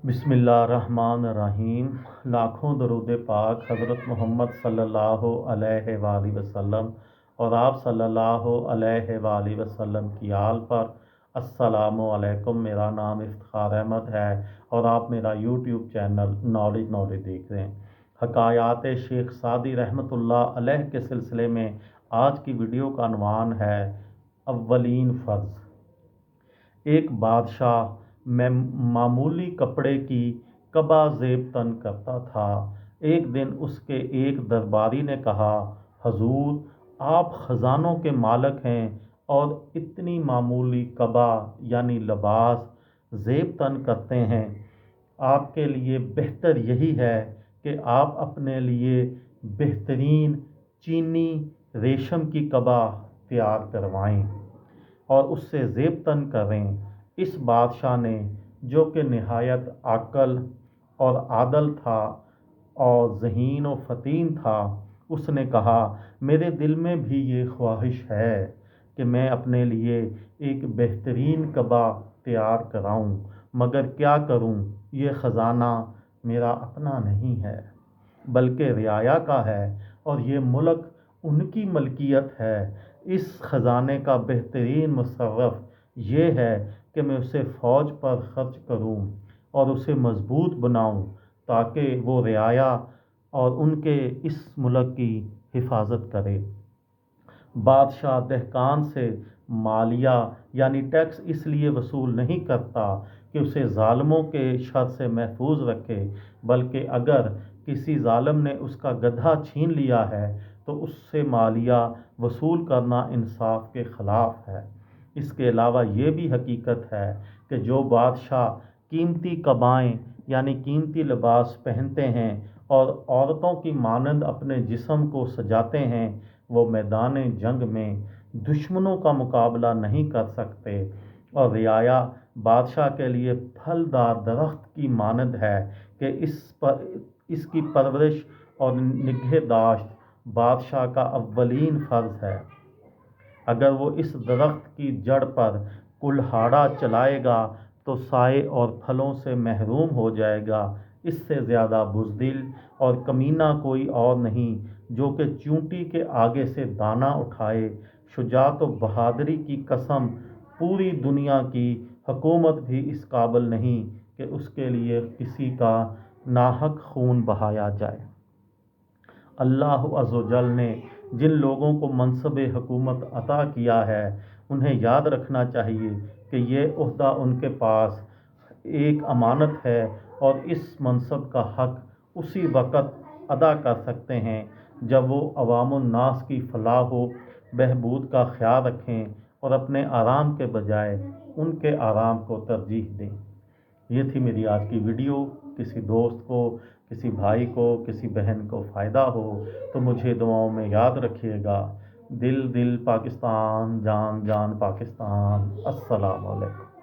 बिस्मिल्लाहिर्रहमानिर्रहीम। लाखों दरूद पाक हज़रत मोहम्मद सल्लल्लाहु अलैहि वसल्लम और आप सल्लल्लाहु अलैहि वसल्लम की आल पर। अस्सलामु अलैकुम। मेरा नाम इफ्तिखार अहमद है और आप मेरा यूट्यूब चैनल नॉलेज देख रहे हैं। हकायात शेख सादी रहमतुल्लाह अलैह के सिलसिले में आज की वीडियो का अनवान है अव्वलीन फ़र्ज़। एक बादशाह मैं मामूली कपड़े की कबा ज़ेब तन करता था। एक दिन उसके एक दरबारी ने कहा, हजूर आप ख़जानों के मालिक हैं और इतनी मामूली कबा यानी लिबास ज़ेब तन करते हैं। आपके लिए बेहतर यही है कि आप अपने लिए बेहतरीन चीनी रेशम की कबा तैयार करवाएं और उससे ज़ेब तन करें। इस बादशाह ने, जो कि निहायत आकल और आदल था और ज़हीन व फ़तीन था, उसने कहा, मेरे दिल में भी ये ख्वाहिश है कि मैं अपने लिए एक बेहतरीन कबा तैयार कराऊं, मगर क्या करूं, ये ख़जाना मेरा अपना नहीं है बल्कि रियाया का है और ये मुल्क उनकी मलकियत है। इस ख़जाने का बेहतरीन मुसर्रफ ये है कि मैं उसे फ़ौज पर ख़र्च करूं और उसे मज़बूत बनाऊं ताकि वो रियाया और उनके इस मुल्क की हिफाजत करे। बादशाह दहकान से मालिया यानी टैक्स इसलिए वसूल नहीं करता कि उसे ज़ालिमों के शर से महफूज रखे, बल्कि अगर किसी ज़ालिम ने उसका गधा छीन लिया है तो उससे मालिया वसूल करना इंसाफ के ख़िलाफ़ है। इसके अलावा ये भी हकीकत है कि जो बादशाह कीमती कबाएँ यानी कीमती लिबास पहनते हैं और औरतों की मानंद अपने जिस्म को सजाते हैं, वो मैदान जंग में दुश्मनों का मुकाबला नहीं कर सकते। और रियाया बादशाह के लिए फलदार दरख्त की मानंद है कि इसकी परवरिश और निगहदाश्त बादशाह का अव्वलीन फ़र्ज़ है। अगर वो इस दरख्त की जड़ पर कुल्हाड़ा चलाएगा तो साए और फलों से महरूम हो जाएगा। इससे ज़्यादा बुज़दिल और कमीना कोई और नहीं जो कि चूंटी के आगे से दाना उठाए। शुजाअत व बहादुरी की कसम, पूरी दुनिया की हुकूमत भी इस काबिल नहीं कि उसके लिए किसी का नाहक खून बहाया जाए। अल्लाह अज़्ज़ व जल ने जिन लोगों को मनसब हुकूमत अता किया है, उन्हें याद रखना चाहिए कि ये ओहदा उनके पास एक अमानत है और इस मनसब का हक उसी वक़्त अदा कर सकते हैं जब वो अवामुन्नास की फ़लाह व बहबूद का ख्याल रखें और अपने आराम के बजाय उनके आराम को तरजीह दें। ये थी मेरी आज की वीडियो। किसी दोस्त को, किसी भाई को, किसी बहन को फ़ायदा हो तो मुझे दुआओं में याद रखिएगा। दिल दिल पाकिस्तान, जान जान पाकिस्तान। अस्सलामु अलैकुम।